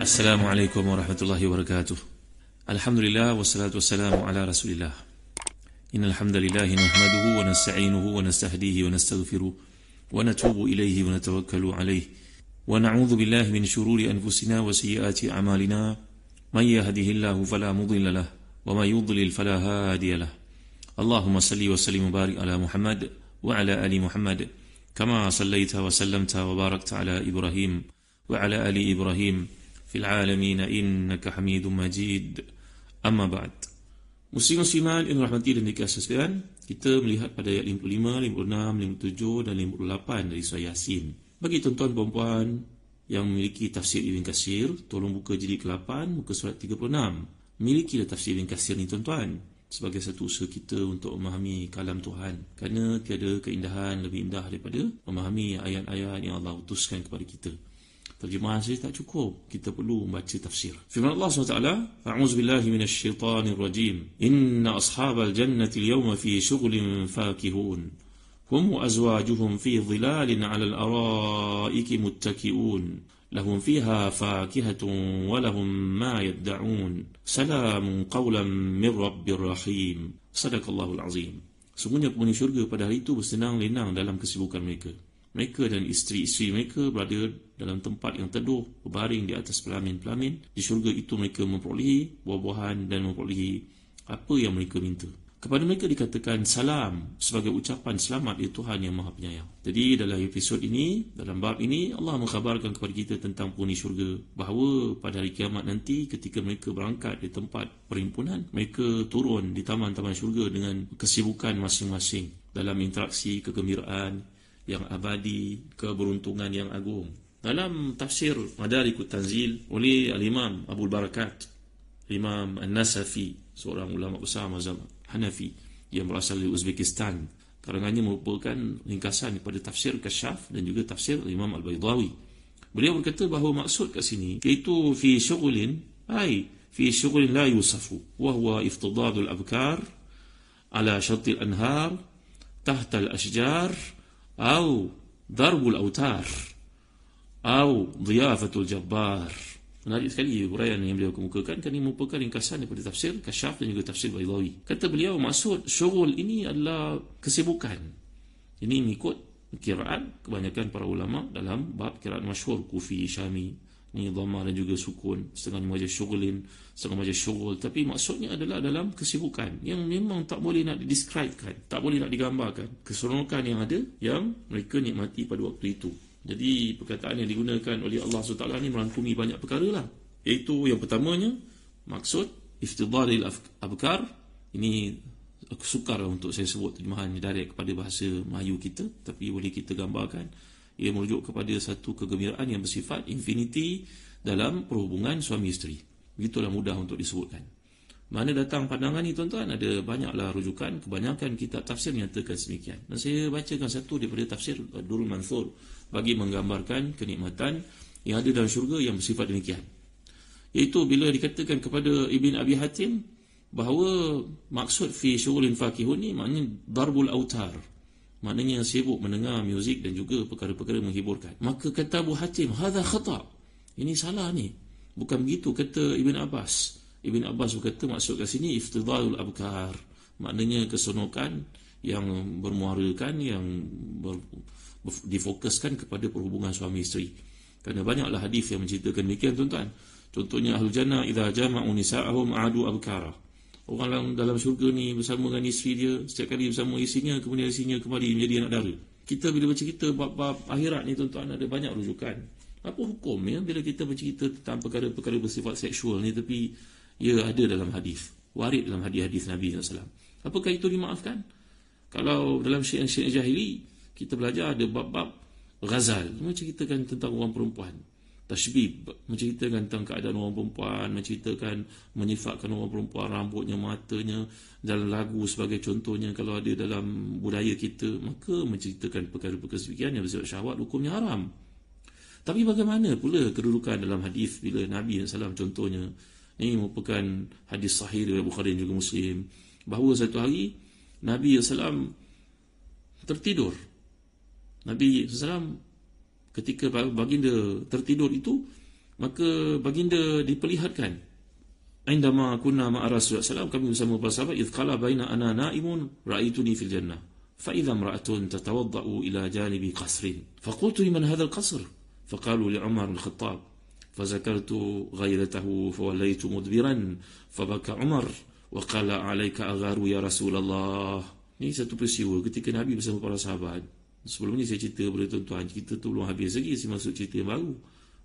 Assalamualaikum warahmatullahi wabarakatuh. Alhamdulillah wassalatu wassalamu ala Rasulillah. Innal hamdalillah nahmaduhu wa nasta'inuhu wa nastahdihi wa nastaghfiruh wa natubu ilayhi wa natawakkalu alayhi wa na'udzu billahi min shururi anfusina wa sayyiati a'malina. May yahdihillahu fala mudilla lahu wa may yudlil fala hadiya lahu. Allahumma salli wa sallim wa barik ala Muhammad wa ala ali Muhammad kama sallaita wa sallamta wa barakta ala Ibrahim wa ala ali Ibrahim fil alamin innaka Hamidum Majid. Amma ba'd. Muslim-muslimat yang rahmati dan dikasihi sekalian, kita melihat pada ayat 55, 56, 57 dan 58 dari surah Yasin. Bagi tuan-tuan puan-puan yang memiliki tafsir Ibn Katsir, tolong buka jilid ke-8 muka surat 36. Milikilah tafsir Ibn Katsir ni tuan-tuan sebagai satu usaha kita untuk memahami kalam Tuhan, kerana tiada keindahan lebih indah daripada memahami ayat-ayat yang Allah utuskan kepada kita. Terjemahan saja tak cukup, kita perlu membaca tafsir. Firman Allah SWT, A'udzu billahi minasyaitanir rajim. Inna ashabal jannati al-yawma fi shughlin fakihun. Hum wa azwajuhum fi dhilalin 'alal araiki muttaki'un. Lahum fiha fakihatun wa lahum ma yad'un. Salamun qawlan min rabbir rahim. Sadaqallahul azim. Sungguhnya penghuni syurga pada hari itu bersenang lenang dalam kesibukan mereka. Mereka dan isteri-isteri mereka berada dalam tempat yang teduh, berbaring di atas pelamin-pelamin. Di syurga itu mereka memperolehi buah-buahan dan memperolehi apa yang mereka minta. Kepada mereka dikatakan salam sebagai ucapan selamat dari Tuhan yang Maha Penyayang. Jadi dalam episod ini, dalam bab ini, Allah mengkhabarkan kepada kita tentang penghuni syurga bahawa pada hari kiamat nanti ketika mereka berangkat di tempat perhimpunan, mereka turun di taman-taman syurga dengan kesibukan masing-masing dalam interaksi kegembiraan yang abadi, keberuntungan yang agung. Dalam tafsir Madarikut Tanzil oleh Al-Imam Abul Barakat, Imam An-Nasafi, seorang ulama besar mazhab Hanafi yang berasal dari Uzbekistan, karangannya merupakan ringkasan daripada tafsir Kasyaf dan juga tafsir Imam Al-Baydawi. Beliau berkata bahawa maksud kat sini iaitu fi syughulin, fi syughulin la yusafu wa huwa iftidadul abkar ala syatil anhar tahta al-ashjar atau darbul autar atau dhiyafatul jabbar. Menarik sekali uraian yang beliau kemukakan, kerana ini merupakan ringkasan daripada tafsir Kasyaf dan juga tafsir Baydawi. Kata beliau maksud syughul ini adalah kesibukan. Ini mengikut kiraan kebanyakan para ulama dalam bab kiraan masyhur Kufi, Syami. Ini dhamma dan juga sukun, setengah membaca syughlin, setengah membaca syughul, tapi maksudnya adalah dalam kesibukan yang memang tak boleh nak didescribekan, tak boleh nak digambarkan keseronokan yang ada yang mereka nikmati pada waktu itu. Jadi perkataan yang digunakan oleh Allah SWT ni merangkumi banyak perkara lah, iaitu yang pertamanya maksud iftidalil abkar. Ini aku sukar untuk saya sebut terjemahan direct kepada bahasa Melayu kita, tapi boleh kita gambarkan. Ia merujuk kepada satu kegembiraan yang bersifat infinity dalam perhubungan suami isteri. Begitulah mudah untuk disebutkan. Mana datang pandangan ni tuan-tuan? Ada banyaklah rujukan, kebanyakan kitab tafsir menyatakan semikian. Dan saya bacakan satu daripada tafsir Durrul Mansur bagi menggambarkan kenikmatan yang ada dalam syurga yang bersifat demikian. Iaitu bila dikatakan kepada Ibn Abi Hatim bahawa maksud fi syughulin fakihun ni maknanya darbul autar, maknanya sibuk mendengar muzik dan juga perkara-perkara menghiburkan. Maka kata Abu Hatim, hadha khata', ini salah ni, bukan begitu kata Ibn Abbas. Ibn Abbas berkata maksud kat sini iftidalul abkar, maknanya keseronokan yang bermuarakan, yang difokuskan kepada perhubungan suami isteri. Kerana banyaklah hadis yang menceritakan demikian tuan-tuan. Contohnya ahlul jannah idza jama'u nisa'ahum a'adu abkara. Orang dalam syurga ni bersama dengan isteri dia, setiap kali bersama isterinya, kemudian isterinya kembali menjadi anak dara. Kita bila bercerita bab-bab akhirat ni tuan-tuan, ada banyak rujukan. Apa hukum ya bila kita bercerita tentang perkara-perkara bersifat seksual ni, tapi ia ada dalam hadis, warid dalam hadis-hadis Nabi SAW. Apakah itu dimaafkan? Kalau dalam syiar-syiar jahili kita belajar ada bab-bab ghazal, menceritakan tentang orang perempuan. Tashbib, menceritakan tentang keadaan orang perempuan, menceritakan, menyifatkan orang perempuan, rambutnya, matanya, dalam lagu sebagai contohnya. Kalau ada dalam budaya kita, maka menceritakan perkara-perkara sekian yang bersifat syahwat, hukumnya haram. Tapi bagaimana pula kedudukan dalam hadis bila Nabi SAW contohnya, ini merupakan hadis sahih dari Bukhari dan juga Muslim, bahawa satu hari Nabi SAW tertidur. Nabi SAW ketika baginda tertidur itu, Maka baginda diperlihatkan, indama kunna ma'a Rasulullah SAW, kami bersama para sahabat, idh qala baina ana na'imun ra'aituni fil jannah fa idza imra'atun tatawadda'u ila janibi qasrin faqultu liman hadha al-qasr faqalu li Umar al-Khattab fazakartu ghayratahu fawallaytu mudbiran fabaka Umar wa qala 'alaika agharu ya Rasulullah. Ini satu peristiwa ketika Nabi bersama para sahabat. Sebelum ni saya cerita kepada tuan-tuan, kita tu belum habis lagi, saya masuk cerita yang baru.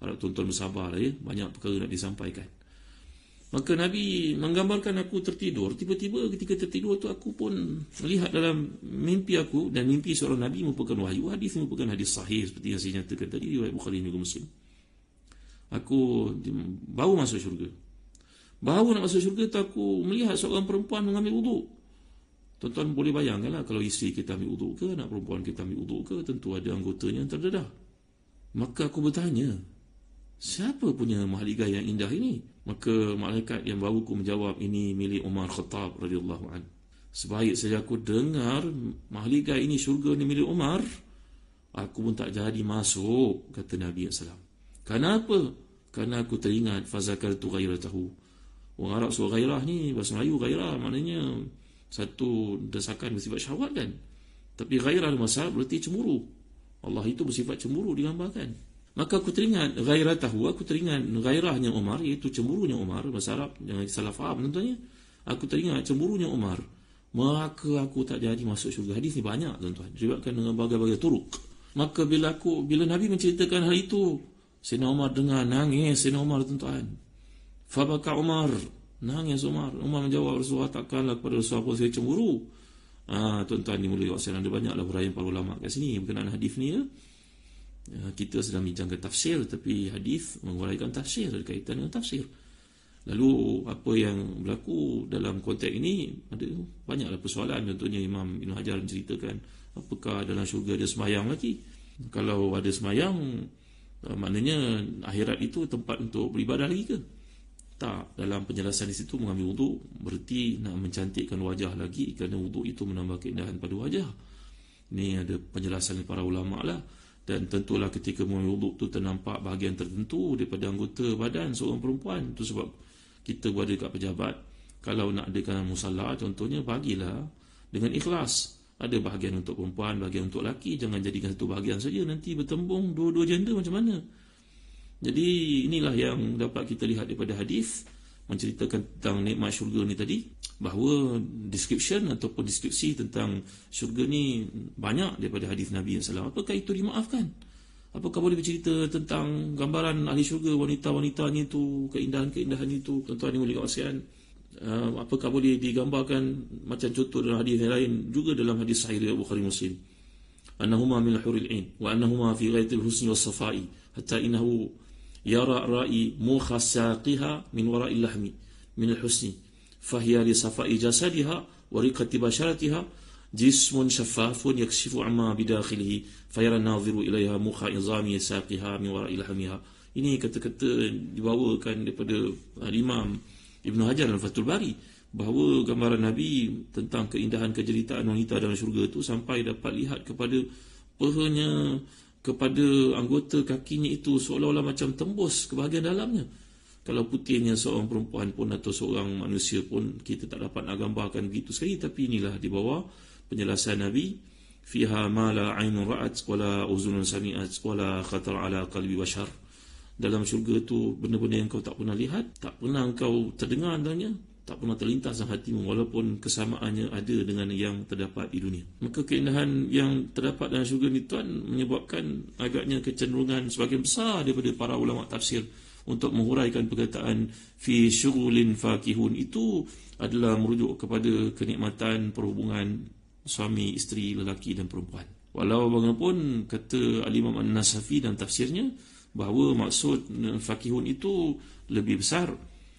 Harap tuan-tuan bersabar ya, banyak perkara nak disampaikan. Maka Nabi menggambarkan aku tertidur. Tiba-tiba ketika tertidur tu aku pun melihat dalam mimpi aku, dan mimpi seorang Nabi merupakan wahyu. Hadis merupakan hadis sahih seperti yang saya nyatakan tadi, riwayat Bukhari dan juga Muslim. Aku baru masuk syurga. Baru nak masuk syurga tu aku melihat seorang perempuan mengambil wuduk. Tuan-tuan boleh bayangkanlah kalau isteri kita ambil wuduk ke, anak perempuan kita ambil wuduk ke, tentu ada anggotanya yang terdedah. Maka aku bertanya, siapa punya mahligai yang indah ini? Maka malaikat yang bawa aku menjawab, ini milik Umar Khattab radhiyallahu an. Sebaik saja aku dengar mahligai ini, syurga ni milik Umar, aku pun tak jadi masuk, kata Nabi SAW. Kenapa? Kerana aku teringat fazakartu ghairatahu. Orang Arab suruh ghairah ni, bahasa Melayu ghairah maknanya satu desakan bersifat syahwat kan. Tapi ghairah dalam bahasa Arab berarti cemburu. Allah itu bersifat cemburu digambarkan. Maka aku teringat ghairatahu, aku teringat ghairahnya Umar, iaitu cemburunya Umar. Bahasa Arab jangan salah faham tentunya. Aku teringat cemburunya Umar, maka aku tak jadi masuk syurga. Hadis ni banyak tuan-tuan, diriwayatkan dengan berbagai-bagai turuk. Maka bila Nabi menceritakan hal itu, Sayyidina Umar dengar, nangis Sayyidina Umar tuan-tuan. Fabaka Umar, nangis Umar. Umar menjawab, Rasulullah takkanlah kepada Rasulullah saya cemburu. Tuan-tuan ni mulai ada banyaklah huraian para ulama kat sini berkenaan hadis ni ya. Kita sedang bincangkan tafsir, tapi hadis menguraikan tafsir, ada kaitan dengan tafsir. Lalu apa yang berlaku dalam konteks ini, ada banyaklah persoalan. Contohnya Imam Ibn Hajar menceritakan, apakah dalam syurga ada semayang lagi? Kalau ada semayang, maknanya akhirat itu tempat untuk beribadah lagi ke? Tak. Dalam penjelasan di situ, mengambil wuduk berarti nak mencantikkan wajah lagi, kerana wuduk itu menambah keindahan pada wajah. Ini ada penjelasan para ulama lah. Dan tentulah ketika mengambil wuduk tu ternampak bahagian tertentu daripada anggota badan seorang perempuan. Itu sebab kita berada dekat pejabat, kalau nak adakan musalla contohnya, bagilah dengan ikhlas. Ada bahagian untuk perempuan, bahagian untuk lelaki. Jangan jadikan satu bahagian saja, nanti bertembung dua-dua gender macam mana. Jadi inilah yang dapat kita lihat daripada hadis menceritakan tentang nikmat syurga ni tadi, bahawa description ataupun deskripsi tentang syurga ni banyak daripada hadis Nabi SAW. Apakah itu dimaafkan? Apakah boleh bercerita tentang gambaran ahli syurga, wanita-wanitanya itu, keindahan-keindahan itu, tuan-tuan yang mulia kasihan? Apakah boleh digambarkan macam contoh dalam hadis yang lain, juga dalam hadis sahih riwayat Bukhari Muslim, annahuma min al-huril 'ain wa annahuma fi ghayatil husni was safai hatta innahu yara ra'i mukhasaqiha min wara'il lahmi min al-husni fahiya li safai jasadiha wa riqati basharatiha jismun shaffafun yakshifu amma bidakhilihi fayara an-nadhiru ilaiha mukha izami saqiha min wara'il lahmiha. Ini kata-kata dibawakan daripada Imam Ibn Hajar dalam Fathul Bari, bahawa gambaran Nabi tentang keindahan kejeritaan wanita dalam syurga itu sampai dapat lihat kepada pahanya, kepada anggota kakinya itu, seolah-olah macam tembus ke bahagian dalamnya. Kalau putihnya seorang perempuan pun atau seorang manusia pun, kita tak dapat nak gambarkan begitu sekali. Tapi inilah di bawah penjelasan Nabi, fiha ma la 'ainun ra'at wala uzunun sami'at wala khatar ala qalbi bashar. Dalam syurga itu benda-benda yang kau tak pernah lihat, tak pernah kau terdengar tentangnya, tak pernah terlintas dalam hatimu, walaupun kesamaannya ada dengan yang terdapat di dunia. Maka keindahan yang terdapat dalam syurga ni tuan menyebabkan agaknya kecenderungan sebagian besar daripada para ulama tafsir untuk menghuraikan perkataan fi syughulin fakihun itu adalah merujuk kepada kenikmatan perhubungan suami, isteri, lelaki dan perempuan. Walau bagaimanapun, kata Al-Imam An-Nasafi dan tafsirnya, bahawa maksud fakihun itu lebih besar,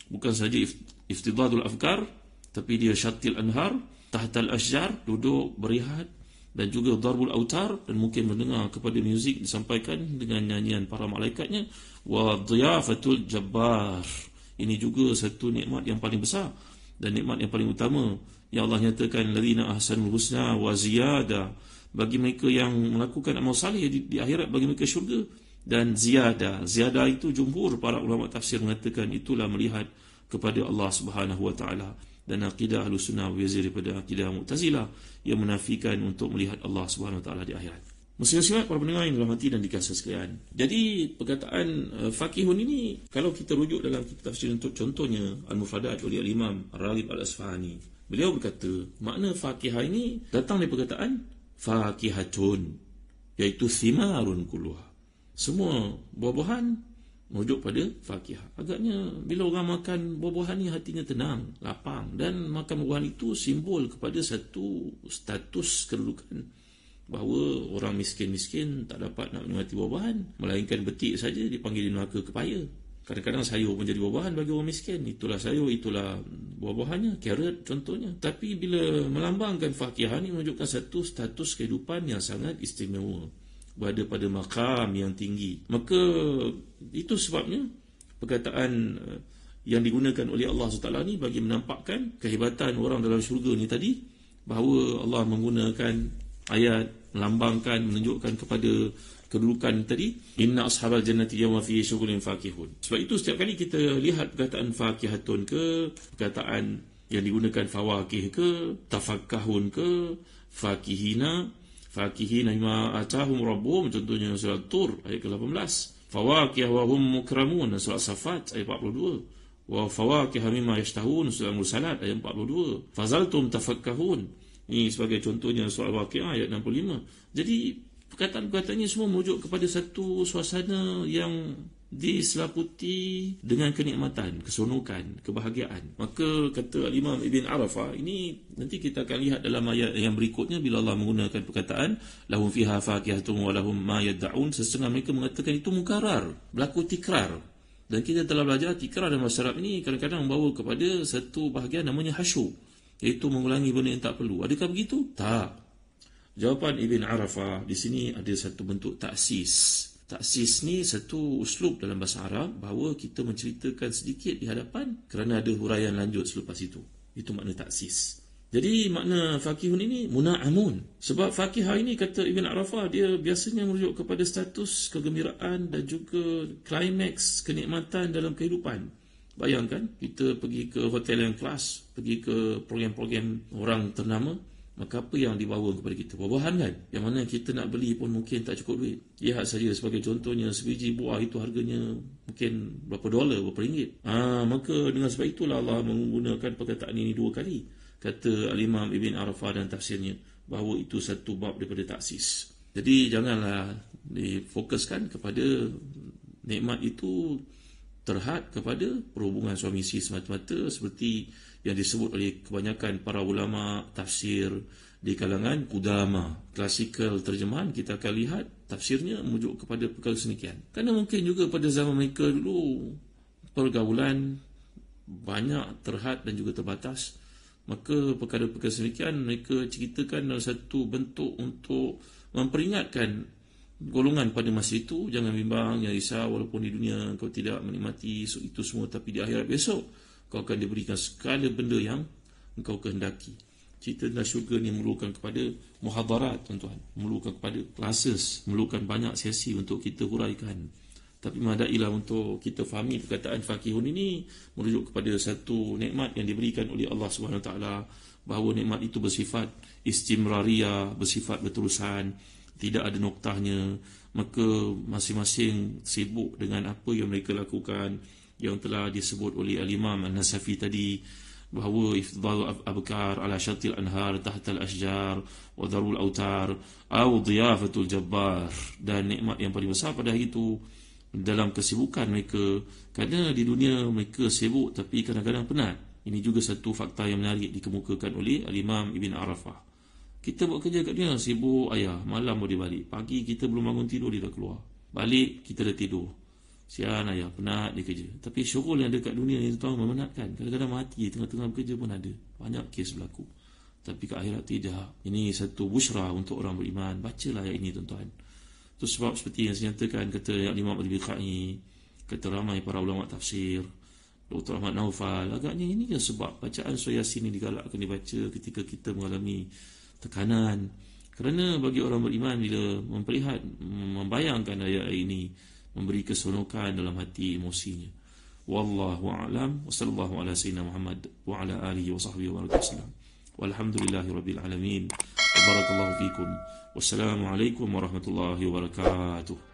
bukan saja iftidadul afkar, tapi dia syatil anhar, tahtal ashjar, duduk berehat, dan juga darbul autar, dan mungkin mendengar kepada muzik disampaikan dengan nyanyian para malaikatnya, wa dhiyafatul jabbar. Ini juga satu nikmat yang paling besar dan nikmat yang paling utama yang Allah nyatakan, ladzina ahsanul husna wa ziyada, bagi mereka yang melakukan amal salih di akhirat, bagi mereka syurga Dan ziyadah itu jumhur para ulama tafsir mengatakan itulah melihat kepada Allah Subhanahu wa taala, dan akidah Ahlussunnah berbeza daripada akidah Mu'tazilah yang menafikan untuk melihat Allah Subhanahu wa taala di akhirat. Muslim-muslimat, para pendengar yang dirahmati dan dikasihi sekalian. Jadi perkataan faqihun ini kalau kita rujuk dalam kitab tafsir, untuk contohnya Al-Mufradat oleh Al-Imam Ar-Raghib Al-Asfahani, beliau berkata makna faqihah ini datang dari perkataan faqihatun, iaitu thimarun kulluha, semua buah-buahan merujuk pada faqihah. Agaknya bila orang makan buah-buahan ni hatinya tenang, lapang, dan makan buah-buahan itu simbol kepada satu status kedudukan, bahawa orang miskin-miskin tak dapat nak menikmati buah-buahan, melainkan betik saja dipanggil di neraka kepaya. Kadang-kadang sayur pun jadi buah-buahan bagi orang miskin. Itulah sayur, itulah buah-buahannya, carrot contohnya. Tapi bila melambangkan faqihah ni menunjukkan satu status kehidupan yang sangat istimewa, berada pada maqam yang tinggi. Maka itu sebabnya perkataan yang digunakan oleh Allah SWT ni bagi menampakkan kehebatan orang dalam syurga ni tadi, bahawa Allah menggunakan ayat melambangkan, menunjukkan kepada kedudukan tadi, inna ashabal jannati yawma fi syughulin faqihun. Sebab itu setiap kali kita lihat perkataan faqihatun ke, perkataan yang digunakan fawaqih ke, tafakkahun ke, faqihina bima atahum rabbuhum, contohnya surat Tur ayat ke-18, fawaqih wa hum mukramun, surat Safat ayat 42, wa fawaqih mimma yashtahun, surat Mursalat ayat 42, fazaltum tafakkahun, ini sebagai contohnya soal Waqiah ayat 65. Jadi perkataan-perkataannya semua merujuk kepada satu suasana yang diselaputi dengan kenikmatan, keseronokan, kebahagiaan. Maka kata Imam Ibn Arafah, ini nanti kita akan lihat dalam ayat yang berikutnya, bila Allah menggunakan perkataan lahum fiha faqihatun wa lahum ma yad'un, setengah mereka mengatakan itu mukarrar, berlaku tikrar. Dan kita telah belajar tikrar dalam bahasa Arab ini kadang-kadang membawa kepada satu bahagian namanya hasyu, iaitu mengulangi benda yang tak perlu. Adakah begitu? Tak. Jawapan Ibn Arafah di sini ada satu bentuk taksis. Taksis ni satu uslub dalam bahasa Arab, bahawa kita menceritakan sedikit di hadapan kerana ada huraian lanjut selepas itu. Itu makna taksis. Jadi makna faqihun ini muna'amun. Sebab faqihah ini, kata Ibn Arafah, dia biasanya merujuk kepada status kegembiraan dan juga klimaks kenikmatan dalam kehidupan. Bayangkan, kita pergi ke hotel yang kelas, pergi ke program-program orang ternama, maka apa yang dibawa kepada kita? Buah-buahan kan? Yang mana kita nak beli pun mungkin tak cukup duit. Lihat saja sebagai contohnya, sebiji buah itu harganya mungkin berapa dolar, berapa ringgit. Maka dengan sebab itulah Allah menggunakan perkataan ini dua kali. Kata Al-Imam Ibn Arafah dan tafsirnya, bahawa itu satu bab daripada taksis. Jadi janganlah difokuskan kepada nikmat itu terhad kepada perhubungan suami isteri semata-mata, seperti yang disebut oleh kebanyakan para ulama tafsir di kalangan Qudama. Klasikal terjemahan kita akan lihat tafsirnya merujuk kepada perkara semikian. Kerana mungkin juga pada zaman mereka dulu pergaulan banyak terhad dan juga terbatas, maka perkara-perkara semikian mereka ceritakan dalam satu bentuk untuk memperingatkan golongan pada masa itu, jangan bimbang, jangan risau, walaupun di dunia kau tidak menikmati itu semua, tapi di akhirat besok kau akan diberikan segala benda yang engkau kehendaki. Cerita tentang syurga ni memerlukan kepada muhadarat, tuan-tuan, memerlukan kepada classes, memerlukan banyak sesi untuk kita huraikan. Tapi madailah untuk kita fahami perkataan faqihun ini merujuk kepada satu nikmat yang diberikan oleh Allah SWT, bahawa nikmat itu bersifat istimrariyah, bersifat berterusan, tidak ada noktahnya. Maka masing-masing sibuk dengan apa yang mereka lakukan, yang telah disebut oleh Al-Imam An-Nasafi tadi, bahawa ifdal abkar ala syatil anhar tahtal ashjar wa darul autar atau diyafatul jabbar. Dan nikmat yang paling besar pada hari itu dalam kesibukan mereka, kerana di dunia mereka sibuk tapi kadang-kadang penat. Ini juga satu fakta yang menarik dikemukakan oleh Al-Imam Ibn Arafah. Kita buat kerja kat dunia, sibuk ayah, malam boleh balik. Pagi kita belum bangun tidur, dia dah keluar. Balik, kita dah tidur. Sian ayah, penat dia kerja. Tapi syurul yang ada kat dunia ni, tuan-tuan, memenatkan. Kadang-kadang mati, tengah-tengah bekerja pun ada. Banyak kes berlaku. Tapi kat akhirat tidak. Ini satu busyra untuk orang beriman. Bacalah ayat ini, tuan-tuan. Itu sebab seperti yang saya nyatakan, kata Imam Al-Biqai, kata ramai para ulama tafsir, Dr. Ahmad Naufal, agaknya ini sebab bacaan surah Yasin ini digalakkan dibaca ketika kita mengalami tekanan, Kerana bagi orang beriman bila membayangkan ayat ini memberi keseronokan dalam hati emosinya. Wallahu a'lam wa sallallahu ala sayyidina Muhammad wa ala alihi wa sahbihi wa sallam. Walhamdulillahirabbil alamin. Barakallahu fikum. Wassalamu alaikum warahmatullahi wabarakatuh.